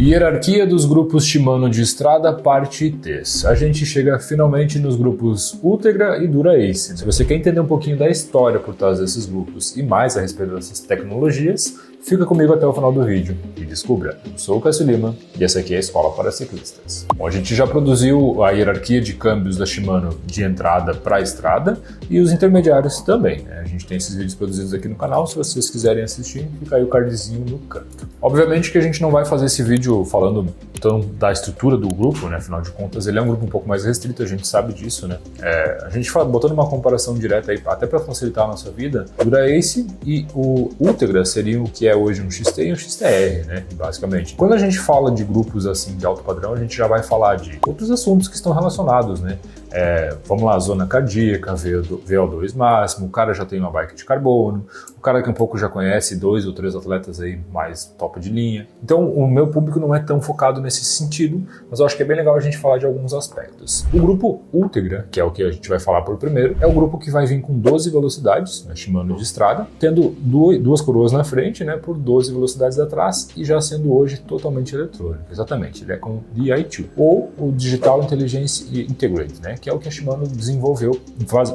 Hierarquia dos grupos Shimano de estrada, parte TES. A gente chega finalmente nos grupos Ultegra e Dura-Ace. Se você quer entender um pouquinho da história por trás desses grupos e mais a respeito dessas tecnologias, fica comigo até o final do vídeo e descubra. Eu sou o Cássio Lima e essa aqui é a Escola para Ciclistas. Bom, a gente já produziu a hierarquia de câmbios da Shimano de entrada para a estrada e os intermediários também, né? A gente tem esses vídeos produzidos aqui no canal, se vocês quiserem assistir, fica aí o cardzinho no canto. Obviamente que a gente não vai fazer esse vídeo falando então da estrutura do grupo, né? Afinal de contas, ele é um grupo um pouco mais restrito, a gente sabe disso, né? A gente botando uma comparação direta aí, até para facilitar a nossa vida, o Dura-Ace e o Ultegra seriam o que é hoje um XT e um XTR, né? Basicamente. Quando a gente fala de grupos assim de alto padrão, a gente já vai falar de outros assuntos que estão relacionados, né? Vamos lá, zona cardíaca, VO2 máximo, o cara já tem uma bike de carbono, o cara que um pouco já conhece 2 ou 3 atletas aí mais top de linha. Então o meu público não é tão focado nesse sentido, mas eu acho que é bem legal a gente falar de alguns aspectos. O grupo Ultegra, que é o que a gente vai falar por primeiro, é o grupo que vai vir com 12 velocidades, né, Shimano de estrada, tendo duas coroas na frente, né, por 12 velocidades atrás e já sendo hoje totalmente eletrônico. Exatamente, ele é com Di2, ou o Digital Intelligence Integrate, né, que é o que a Shimano desenvolveu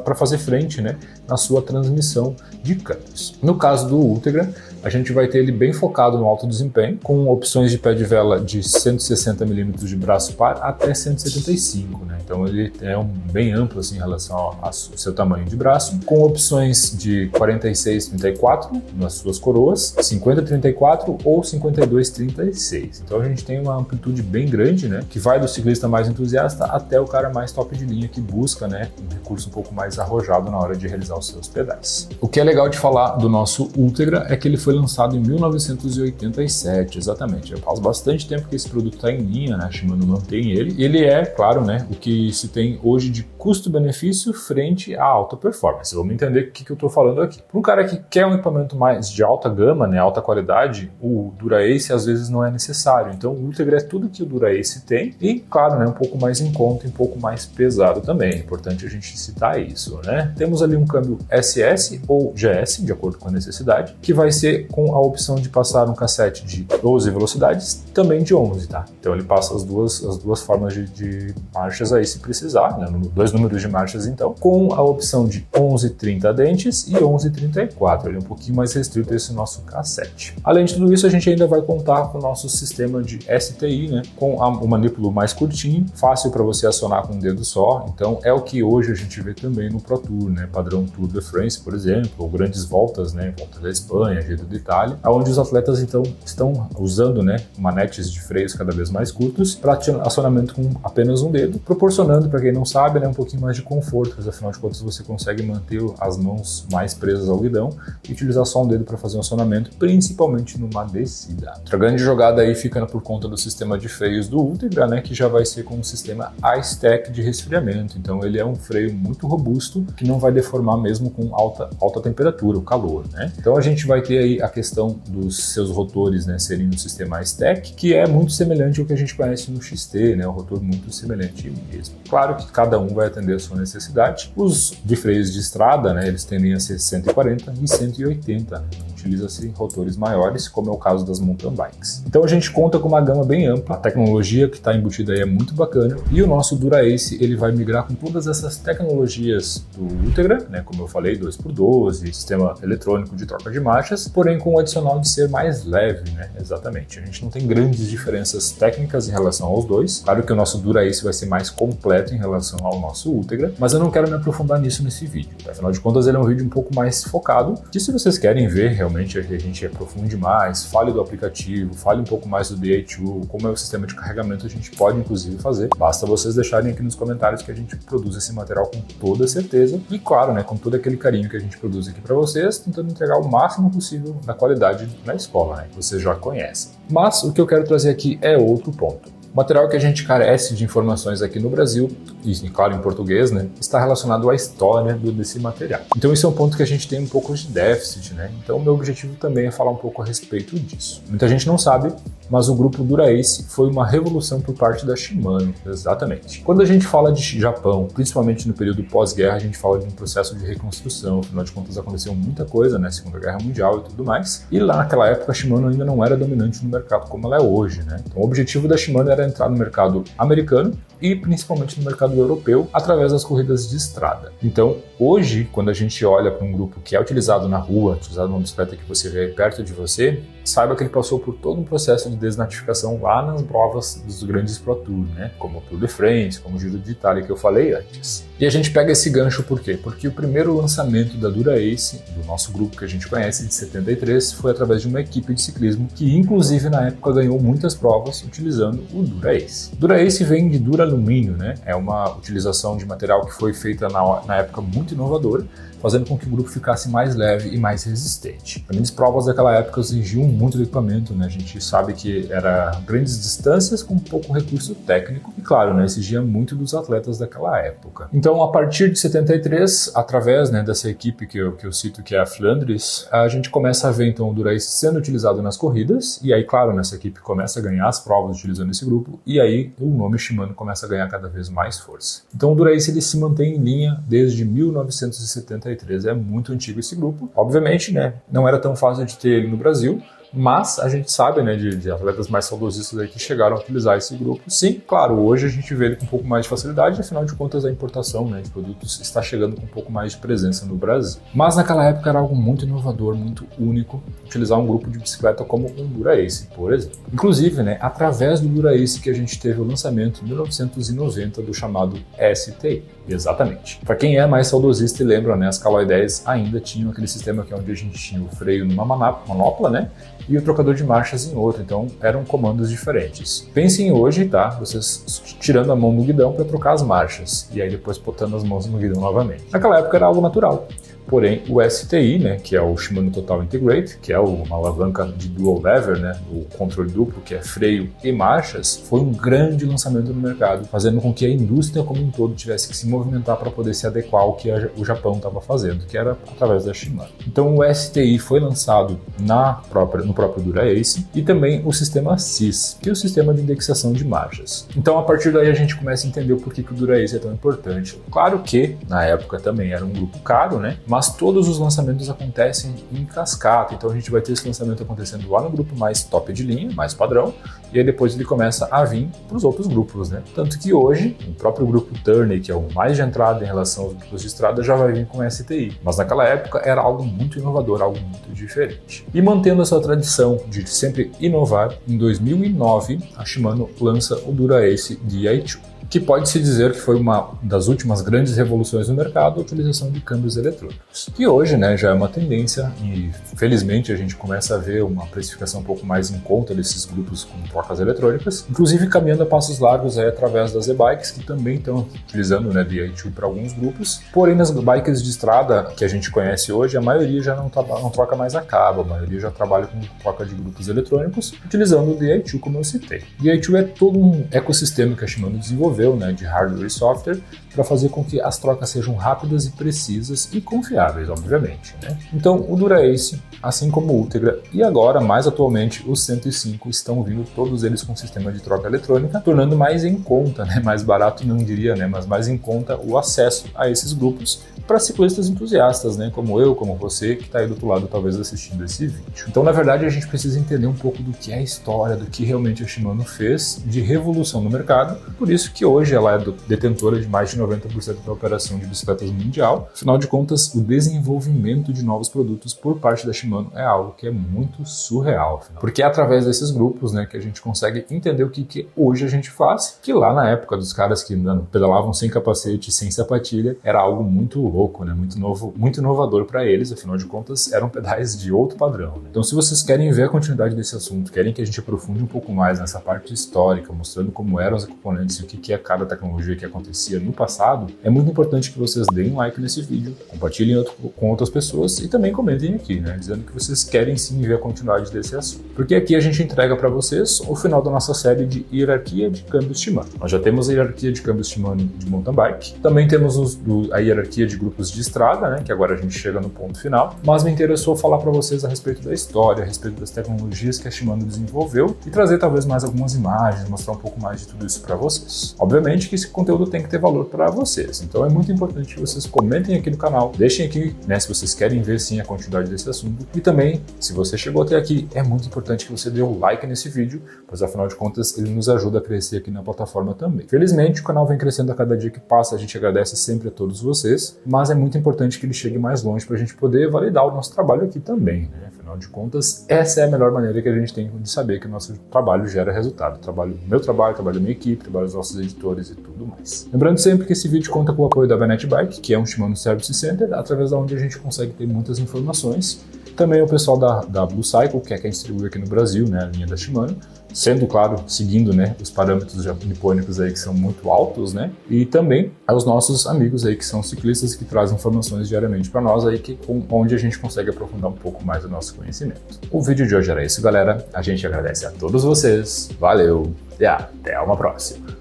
para fazer frente, né, na sua transmissão de câmbios. No caso do Ultegra, a gente vai ter ele bem focado no alto desempenho, com opções de pé de vela de 160 mm de braço par até 175, né? Então ele é bem amplo assim, em relação ao seu tamanho de braço, com opções de 46-34 nas suas coroas, 50-34 ou 52-36. Então a gente tem uma amplitude bem grande, né? Que vai do ciclista mais entusiasta até o cara mais top de linha que busca, né, um recurso um pouco mais arrojado na hora de realizar os seus pedais. O que é legal de falar do nosso Ultegra é que ele foi lançado em 1987, exatamente. Já faz bastante tempo que esse produto está em linha, né? A Shimano mantém ele. Ele é, claro, né, o que se tem hoje de custo-benefício frente à alta performance. Vamos entender o que eu estou falando aqui. Para um cara que quer um equipamento mais de alta gama, né, alta qualidade, o Dura-Ace às vezes não é necessário. Então o Ultegra é tudo que o Dura-Ace tem e, claro, né, um pouco mais em conta e um pouco mais pesado também. É importante a gente citar isso, né? Temos ali um câmbio SS ou GS, de acordo com a necessidade, que vai ser com a opção de passar um cassete de 12 velocidades, também de 11, tá? Então ele passa as duas formas de marchas aí se precisar, né? Dois números de marchas então, com a opção de 11-30 dentes e 11-34, ele é um pouquinho mais restrito esse nosso cassete. Além de tudo isso, a gente ainda vai contar com o nosso sistema de STI, né? Com o manípulo mais curtinho, fácil para você acionar com um dedo só, então é o que hoje a gente vê também no Pro Tour, né? Padrão Tour de France, por exemplo, ou grandes voltas, né? Volta da Espanha, Giro da Itália, onde os atletas então estão usando, né, manetes de freios cada vez mais curtos para acionamento com apenas um dedo, proporcionando, para quem não sabe, né, um pouquinho mais de conforto, pois afinal de contas você consegue manter as mãos mais presas ao guidão e utilizar só um dedo para fazer um acionamento, principalmente numa descida. Outra grande jogada aí fica por conta do sistema de freios do Ultegra, né, que já vai ser com um sistema I-Stack de resfriamento, então ele é um freio muito robusto que não vai deformar mesmo com alta temperatura, o calor, né? Então a gente vai ter aí a questão dos seus rotores, né, serem no sistema I-Stack, que é muito semelhante ao que a gente conhece no XT, né, um rotor muito semelhante mesmo. Claro que cada um vai atender a sua necessidade. Os de freios de estrada, né, eles tendem a ser 140 e 180, né? Utiliza-se rotores maiores, como é o caso das mountain bikes. Então a gente conta com uma gama bem ampla, a tecnologia que está embutida aí é muito bacana, e o nosso Dura-Ace ele vai migrar com todas essas tecnologias do Ultegra, né, como eu falei, 2x12, sistema eletrônico de troca de marchas, porém com o adicional de ser mais leve, né? Exatamente. A gente não tem grandes diferenças técnicas em relação aos dois. Claro que o nosso Dura-Ace vai ser mais completo em relação ao nosso Ultegra, mas eu não quero me aprofundar nisso nesse vídeo. Afinal de contas, ele é um vídeo um pouco mais focado, que se vocês querem ver realmente a gente aprofunde mais, fale do aplicativo, fale um pouco mais do Di2, como é o sistema de carregamento, a gente pode inclusive fazer. Basta vocês deixarem aqui nos comentários que a gente produz esse material com toda certeza e, claro, né, com todo aquele carinho que a gente produz aqui para vocês, tentando entregar o máximo possível da qualidade na escola, né, que vocês já conhecem. Mas o que eu quero trazer aqui é outro ponto. material que a gente carece de informações aqui no Brasil, e claro em português, né, está relacionado à história desse material. Então esse é um ponto que a gente tem um pouco de déficit, né? Então o meu objetivo também é falar um pouco a respeito disso. Muita gente não sabe, mas o grupo Dura-Ace foi uma revolução por parte da Shimano, exatamente. Quando a gente fala de Japão, principalmente no período pós-guerra, a gente fala de um processo de reconstrução, afinal de contas aconteceu muita coisa, né, Segunda Guerra Mundial e tudo mais, e lá naquela época a Shimano ainda não era dominante no mercado como ela é hoje, né? Então o objetivo da Shimano era entrar no mercado americano e principalmente no mercado europeu através das corridas de estrada. Então hoje, quando a gente olha para um grupo que é utilizado na rua, utilizado numa bicicleta que você vê perto de você, saiba que ele passou por todo um processo de desnatificação lá nas provas dos grandes Pro Tour, né? Como o Tour de France, como o Giro de Itália que eu falei antes. E a gente pega esse gancho por quê? Porque o primeiro lançamento da Dura-Ace, do nosso grupo que a gente conhece de 73, foi através de uma equipe de ciclismo que inclusive na época ganhou muitas provas utilizando o Dura-Ace. Dura-Ace vem de duralumínio, né? É uma utilização de material que foi feita na época muito inovadora, fazendo com que o grupo ficasse mais leve e mais resistente. As grandes provas daquela época exigiam muito do equipamento, né? A gente sabe que era grandes distâncias com pouco recurso técnico e, claro, né, exigia muito dos atletas daquela época. Então, a partir de 73, através, né, dessa equipe que eu cito, que é a Flandres, a gente começa a ver então o Dura-Ace sendo utilizado nas corridas e aí, claro, nessa equipe começa a ganhar as provas utilizando esse grupo e aí o nome Shimano começa a ganhar cada vez mais força. Então, o Dura-Ace ele se mantém em linha desde 1973. É muito antigo esse grupo. Obviamente, né, não era tão fácil de ter ele no Brasil, mas a gente sabe, né, de atletas mais saudosistas aí que chegaram a utilizar esse grupo. Sim, claro, hoje a gente vê ele com um pouco mais de facilidade, afinal de contas a importação, né, de produtos está chegando com um pouco mais de presença no Brasil. Mas naquela época era algo muito inovador, muito único, utilizar um grupo de bicicleta como um Dura-Ace, por exemplo. Inclusive, né, através do Dura-Ace que a gente teve o lançamento em 1990 do chamado STI. Exatamente. Para quem é mais saudosista e lembra, né, as Caloi 10 ainda tinham aquele sistema que é onde a gente tinha o freio numa manopla, né, e o trocador de marchas em outro, então eram comandos diferentes. Pensem hoje, tá, vocês tirando a mão no guidão para trocar as marchas, e aí depois botando as mãos no guidão novamente. Naquela época era algo natural. Porém, o STI, né, que é o Shimano Total Integrate, que é uma alavanca de dual lever, né, o controle duplo, que é freio e marchas, foi um grande lançamento no mercado, fazendo com que a indústria como um todo tivesse que se movimentar para poder se adequar ao que o Japão estava fazendo, que era através da Shimano. Então o STI foi lançado no próprio Dura-Ace e também o sistema SIS, que é o sistema de indexação de marchas. Então a partir daí a gente começa a entender o porquê que o Dura-Ace é tão importante. Claro que na época também era um grupo caro, né? Mas todos os lançamentos acontecem em cascata, então a gente vai ter esse lançamento acontecendo lá no grupo mais top de linha, mais padrão, e aí depois ele começa a vir para os outros grupos, né? Tanto que hoje, o próprio grupo Tourney, que é o mais de entrada em relação aos grupos de estrada, já vai vir com STI. Mas naquela época era algo muito inovador, algo muito diferente. E mantendo essa tradição de sempre inovar, em 2009 a Shimano lança o Dura-Ace Di2, que pode-se dizer que foi uma das últimas grandes revoluções no mercado, a utilização de câmbios eletrônicos. Que hoje, né, já é uma tendência e, felizmente, a gente começa a ver uma precificação um pouco mais em conta desses grupos com trocas eletrônicas, inclusive caminhando a passos largos aí através das e-bikes, que também estão utilizando, né, Di2 para alguns grupos. Porém, nas bikes de estrada que a gente conhece hoje, a maioria já não troca mais a cabo, a maioria já trabalha com troca de grupos eletrônicos, utilizando o Di2, como eu citei. Di2 é todo um ecossistema que a Shimano desenvolveu, né, de hardware e software para fazer com que as trocas sejam rápidas e precisas e confiáveis, obviamente, né? Então, o Dura-Ace, assim como o Ultegra e agora, mais atualmente, os 105 estão vindo todos eles com sistema de troca eletrônica, tornando mais em conta, né, mais barato não diria, né, mas mais em conta o acesso a esses grupos para ciclistas entusiastas, né, como eu, como você, que está aí do outro lado talvez assistindo esse vídeo. Então, na verdade, a gente precisa entender um pouco do que é a história, do que realmente a Shimano fez de revolução no mercado, por isso que hoje ela é detentora de mais de 90% da operação de bicicletas mundial. Afinal de contas, o desenvolvimento de novos produtos por parte da Shimano é algo que é muito surreal, porque é através desses grupos, né, que a gente consegue entender o que hoje a gente faz, que lá na época dos caras que pedalavam sem capacete, sem sapatilha, era algo muito louco, né, muito novo, muito inovador para eles, afinal de contas eram pedais de outro padrão. Então, se vocês querem ver a continuidade desse assunto, querem que a gente aprofunde um pouco mais nessa parte histórica, mostrando como eram os componentes e o que é é cada tecnologia que acontecia no passado, é muito importante que vocês deem um like nesse vídeo, compartilhem com outras pessoas e também comentem aqui, né, dizendo que vocês querem sim ver a continuidade desse assunto. Porque aqui a gente entrega para vocês o final da nossa série de hierarquia de câmbios Shimano. Nós já temos a hierarquia de câmbios Shimano de mountain bike, também temos a hierarquia de grupos de estrada, né, que agora a gente chega no ponto final, mas me interessou falar para vocês a respeito da história, a respeito das tecnologias que a Shimano desenvolveu e trazer talvez mais algumas imagens, mostrar um pouco mais de tudo isso para vocês. Obviamente que esse conteúdo tem que ter valor para vocês, então é muito importante que vocês comentem aqui no canal, deixem aqui, né, se vocês querem ver sim a continuidade desse assunto e também, se você chegou até aqui, é muito importante que você dê o like nesse vídeo, pois afinal de contas ele nos ajuda a crescer aqui na plataforma também. Felizmente o canal vem crescendo a cada dia que passa, a gente agradece sempre a todos vocês, mas é muito importante que ele chegue mais longe para a gente poder validar o nosso trabalho aqui também, né? Afinal de contas, essa é a melhor maneira que a gente tem de saber que o nosso trabalho gera resultado. Meu trabalho da minha equipe, trabalho dos nossos editores e tudo mais. Lembrando sempre que esse vídeo conta com o apoio da Banet Bike, que é um Shimano Service Center, através da onde a gente consegue ter muitas informações. Também o pessoal da Blue Cycle, que é quem distribui aqui no Brasil, né, a linha da Shimano, sendo, claro, seguindo, né, os parâmetros nipônicos aí que são muito altos, né, e também aos nossos amigos aí que são ciclistas que trazem informações diariamente para nós aí, onde a gente consegue aprofundar um pouco mais o nosso conhecimento. O vídeo de hoje era isso, galera. A gente agradece a todos vocês, valeu e até uma próxima.